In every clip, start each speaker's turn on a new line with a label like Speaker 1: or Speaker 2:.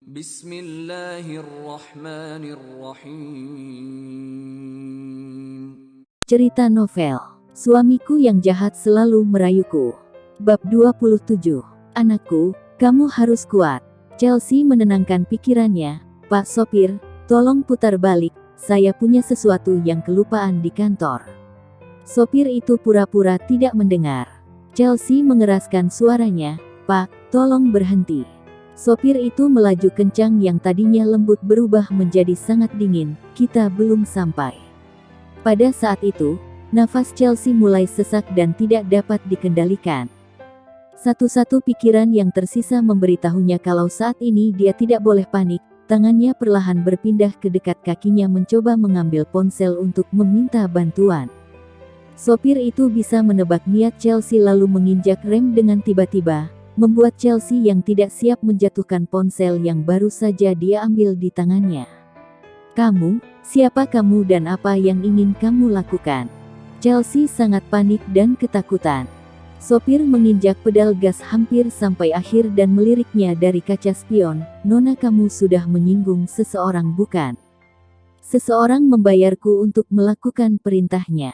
Speaker 1: Bismillahirrahmanirrahim.
Speaker 2: Cerita novel Suamiku yang Jahat Selalu Merayuku. Bab 27. Anakku, kamu harus kuat. Chelsea menenangkan pikirannya. Pak sopir, tolong putar balik, saya punya sesuatu yang kelupaan di kantor. Sopir itu pura-pura tidak mendengar. Chelsea mengeraskan suaranya, Pak, tolong berhenti. Sopir itu melaju kencang yang tadinya lembut berubah menjadi sangat dingin, kita belum sampai. Pada saat itu, nafas Chelsea mulai sesak dan tidak dapat dikendalikan. Satu-satu pikiran yang tersisa memberitahunya kalau saat ini dia tidak boleh panik, tangannya perlahan berpindah ke dekat kakinya mencoba mengambil ponsel untuk meminta bantuan. Sopir itu bisa menebak niat Chelsea lalu menginjak rem dengan tiba-tiba, membuat Chelsea yang tidak siap menjatuhkan ponsel yang baru saja dia ambil di tangannya. Kamu, siapa kamu dan apa yang ingin kamu lakukan? Chelsea sangat panik dan ketakutan. Sopir menginjak pedal gas hampir sampai akhir dan meliriknya dari kaca spion, Nona kamu sudah menyinggung seseorang bukan? Seseorang membayarku untuk melakukan perintahnya.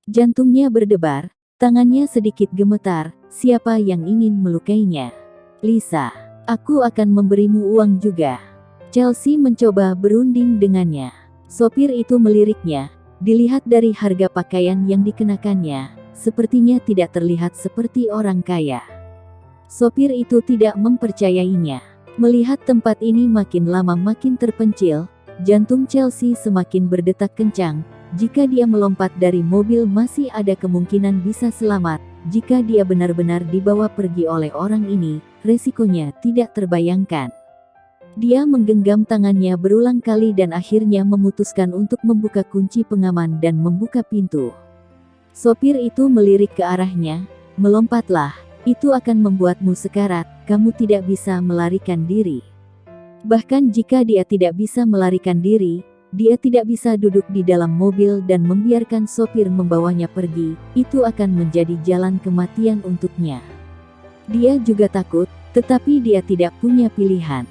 Speaker 2: Jantungnya berdebar, tangannya sedikit gemetar, siapa yang ingin melukainya? Lisa, aku akan memberimu uang juga. Chelsea mencoba berunding dengannya. Sopir itu meliriknya, dilihat dari harga pakaian yang dikenakannya, sepertinya tidak terlihat seperti orang kaya. Sopir itu tidak mempercayainya. Melihat tempat ini makin lama makin terpencil, jantung Chelsea semakin berdetak kencang. Jika dia melompat dari mobil masih ada kemungkinan bisa selamat, jika dia benar-benar dibawa pergi oleh orang ini, resikonya tidak terbayangkan. Dia menggenggam tangannya berulang kali dan akhirnya memutuskan untuk membuka kunci pengaman dan membuka pintu. Sopir itu melirik ke arahnya, melompatlah, itu akan membuatmu sekarat, kamu tidak bisa melarikan diri. Bahkan jika dia tidak bisa melarikan diri, dia tidak bisa duduk di dalam mobil dan membiarkan sopir membawanya pergi, itu akan menjadi jalan kematian untuknya. Dia juga takut, tetapi dia tidak punya pilihan.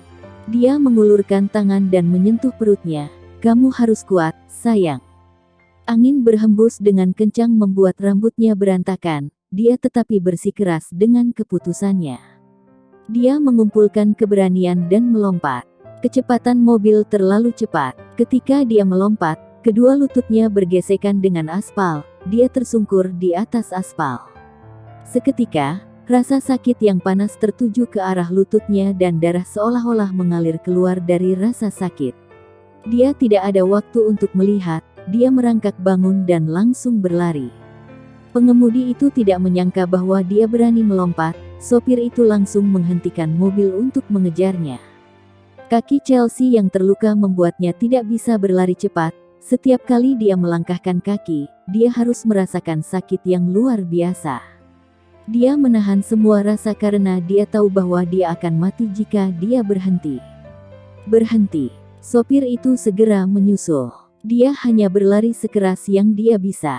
Speaker 2: Dia mengulurkan tangan dan menyentuh perutnya, kamu harus kuat, sayang. Angin berhembus dengan kencang membuat rambutnya berantakan, dia tetapi bersikeras dengan keputusannya. Dia mengumpulkan keberanian dan melompat. Kecepatan mobil terlalu cepat. Ketika dia melompat, kedua lututnya bergesekan dengan aspal, dia tersungkur di atas aspal. Seketika, rasa sakit yang panas tertuju ke arah lututnya dan darah seolah-olah mengalir keluar dari rasa sakit. Dia tidak ada waktu untuk melihat, dia merangkak bangun dan langsung berlari. Pengemudi itu tidak menyangka bahwa dia berani melompat, sopir itu langsung menghentikan mobil untuk mengejarnya. Kaki Chelsea yang terluka membuatnya tidak bisa berlari cepat, setiap kali dia melangkahkan kaki, dia harus merasakan sakit yang luar biasa. Dia menahan semua rasa karena dia tahu bahwa dia akan mati jika dia berhenti. Berhenti. Sopir itu segera menyusul. Dia hanya berlari sekeras yang dia bisa.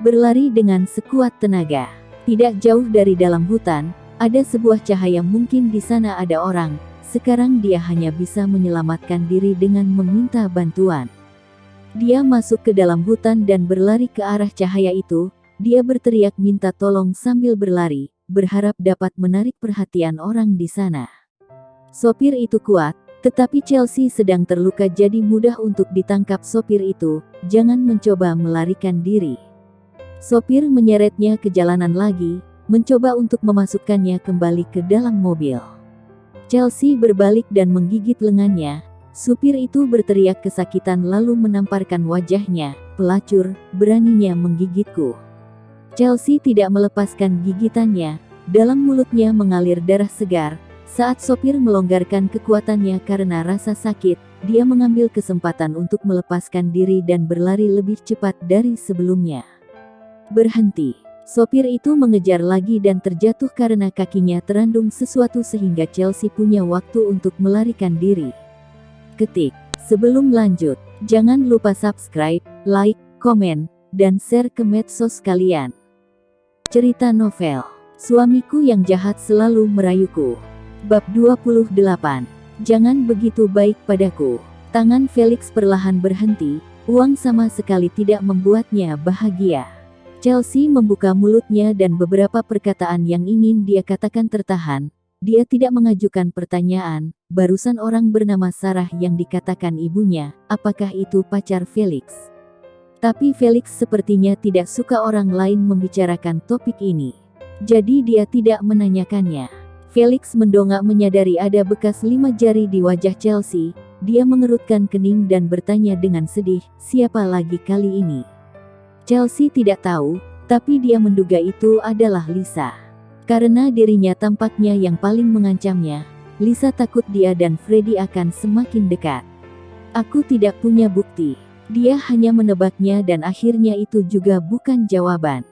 Speaker 2: Berlari dengan sekuat tenaga. Tidak jauh dari dalam hutan, ada sebuah cahaya mungkin di sana ada orang. Sekarang dia hanya bisa menyelamatkan diri dengan meminta bantuan. Dia masuk ke dalam hutan dan berlari ke arah cahaya itu. Dia berteriak minta tolong sambil berlari, berharap dapat menarik perhatian orang di sana. Sopir itu kuat, tetapi Chelsea sedang terluka jadi mudah untuk ditangkap sopir itu, jangan mencoba melarikan diri. Sopir menyeretnya ke jalanan lagi, mencoba untuk memasukkannya kembali ke dalam mobil. Chelsea berbalik dan menggigit lengannya, supir itu berteriak kesakitan lalu menamparkan wajahnya, pelacur, beraninya menggigitku. Chelsea tidak melepaskan gigitannya, dalam mulutnya mengalir darah segar. Saat sopir melonggarkan kekuatannya karena rasa sakit, dia mengambil kesempatan untuk melepaskan diri dan berlari lebih cepat dari sebelumnya. Berhenti. Sopir itu mengejar lagi dan terjatuh karena kakinya terandung sesuatu sehingga Chelsea punya waktu untuk melarikan diri. Ketik. Sebelum lanjut, jangan lupa subscribe, like, komen, dan share ke medsos kalian. Cerita novel Suamiku yang Jahat Selalu Merayuku. Bab 28. Jangan begitu baik padaku. Tangan Felix perlahan berhenti, uang sama sekali tidak membuatnya bahagia. Chelsea membuka mulutnya dan beberapa perkataan yang ingin dia katakan tertahan. Dia tidak mengajukan pertanyaan, barusan orang bernama Sarah yang dikatakan ibunya, apakah itu pacar Felix? Tapi Felix sepertinya tidak suka orang lain membicarakan topik ini. Jadi dia tidak menanyakannya. Felix mendongak menyadari ada bekas 5 jari di wajah Chelsea. Dia mengerutkan kening dan bertanya dengan sedih, siapa lagi kali ini? Chelsea tidak tahu, tapi dia menduga itu adalah Lisa. Karena dirinya tampaknya yang paling mengancamnya, Lisa takut dia dan Freddy akan semakin dekat. Aku tidak punya bukti. Dia hanya menebaknya dan akhirnya itu juga bukan jawaban.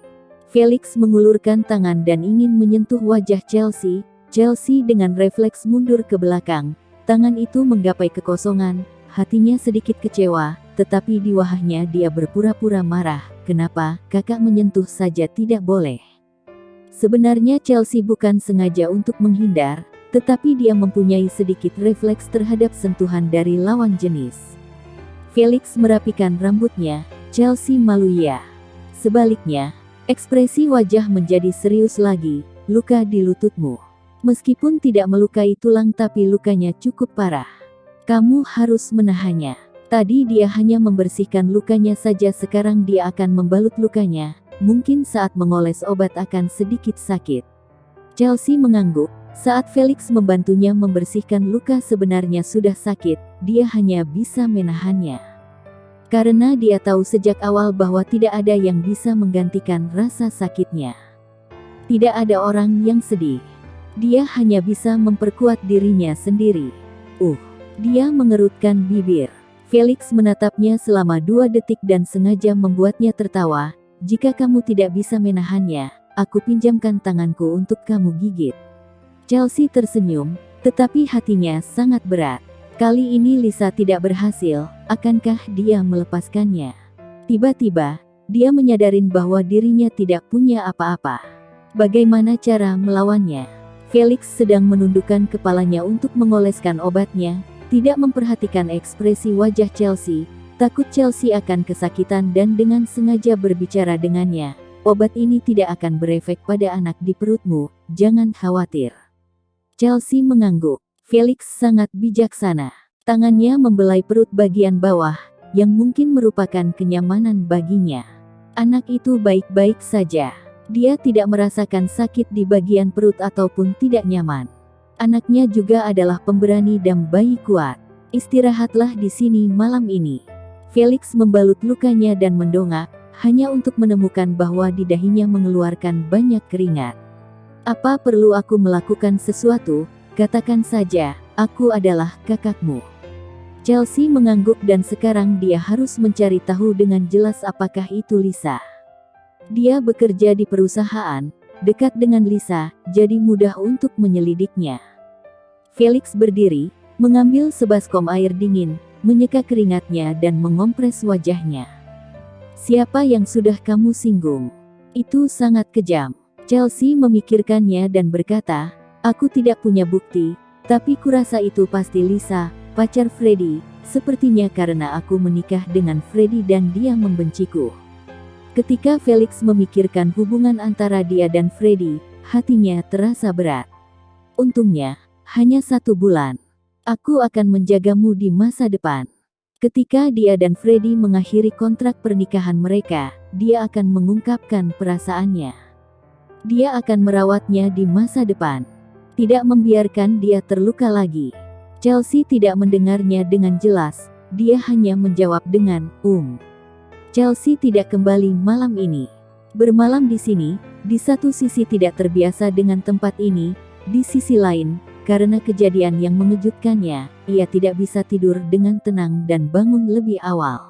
Speaker 2: Felix mengulurkan tangan dan ingin menyentuh wajah Chelsea. Chelsea dengan refleks mundur ke belakang. Tangan itu menggapai kekosongan, hatinya sedikit kecewa, tetapi di wajahnya dia berpura-pura marah. Kenapa, kakak menyentuh saja tidak boleh? Sebenarnya Chelsea bukan sengaja untuk menghindar, tetapi dia mempunyai sedikit refleks terhadap sentuhan dari lawan jenis. Felix merapikan rambutnya, Chelsea malu ya. Sebaliknya, ekspresi wajah menjadi serius lagi, luka di lututmu. Meskipun tidak melukai tulang tapi lukanya cukup parah. Kamu harus menahannya. Tadi dia hanya membersihkan lukanya saja, sekarang dia akan membalut lukanya. Mungkin saat mengoles obat akan sedikit sakit. Chelsea mengangguk. Saat Felix membantunya membersihkan luka sebenarnya sudah sakit, dia hanya bisa menahannya. Karena dia tahu sejak awal bahwa tidak ada yang bisa menggantikan rasa sakitnya. Tidak ada orang yang sedih. Dia hanya bisa memperkuat dirinya sendiri. Dia mengerutkan bibir. Felix menatapnya selama 2 detik dan sengaja membuatnya tertawa. Jika kamu tidak bisa menahannya, aku pinjamkan tanganku untuk kamu gigit. Chelsea tersenyum, tetapi hatinya sangat berat. Kali ini Lisa tidak berhasil, akankah dia melepaskannya? Tiba-tiba, dia menyadari bahwa dirinya tidak punya apa-apa. Bagaimana cara melawannya? Felix sedang menundukkan kepalanya untuk mengoleskan obatnya, tidak memperhatikan ekspresi wajah Chelsea, takut Chelsea akan kesakitan dan dengan sengaja berbicara dengannya. Obat ini tidak akan berefek pada anak di perutmu, jangan khawatir. Chelsea mengangguk. Felix sangat bijaksana. Tangannya membelai perut bagian bawah, yang mungkin merupakan kenyamanan baginya. Anak itu baik-baik saja. Dia tidak merasakan sakit di bagian perut ataupun tidak nyaman. Anaknya juga adalah pemberani dan bayi kuat. Istirahatlah di sini malam ini. Felix membalut lukanya dan mendongak, hanya untuk menemukan bahwa di dahinya mengeluarkan banyak keringat. Apa perlu aku melakukan sesuatu? Katakan saja, aku adalah kakakmu. Chelsea mengangguk dan sekarang dia harus mencari tahu dengan jelas apakah itu Lisa. Dia bekerja di perusahaan, dekat dengan Lisa, jadi mudah untuk menyelidiknya. Felix berdiri, mengambil sebaskom air dingin, menyeka keringatnya dan mengompres wajahnya. Siapa yang sudah kamu singgung? Itu sangat kejam. Chelsea memikirkannya dan berkata, aku tidak punya bukti, tapi kurasa itu pasti Lisa, pacar Freddy, sepertinya karena aku menikah dengan Freddy dan dia membenciku. Ketika Felix memikirkan hubungan antara dia dan Freddy, hatinya terasa berat. Untungnya, hanya 1 bulan. Aku akan menjagamu di masa depan. Ketika dia dan Freddy mengakhiri kontrak pernikahan mereka, dia akan mengungkapkan perasaannya. Dia akan merawatnya di masa depan. Tidak membiarkan dia terluka lagi. Chelsea tidak mendengarnya dengan jelas, dia hanya menjawab dengan, Chelsea tidak kembali malam ini. Bermalam di sini, di satu sisi tidak terbiasa dengan tempat ini, di sisi lain, karena kejadian yang mengejutkannya, ia tidak bisa tidur dengan tenang dan bangun lebih awal.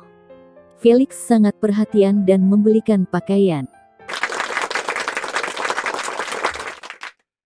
Speaker 2: Felix sangat perhatian dan membelikan pakaian.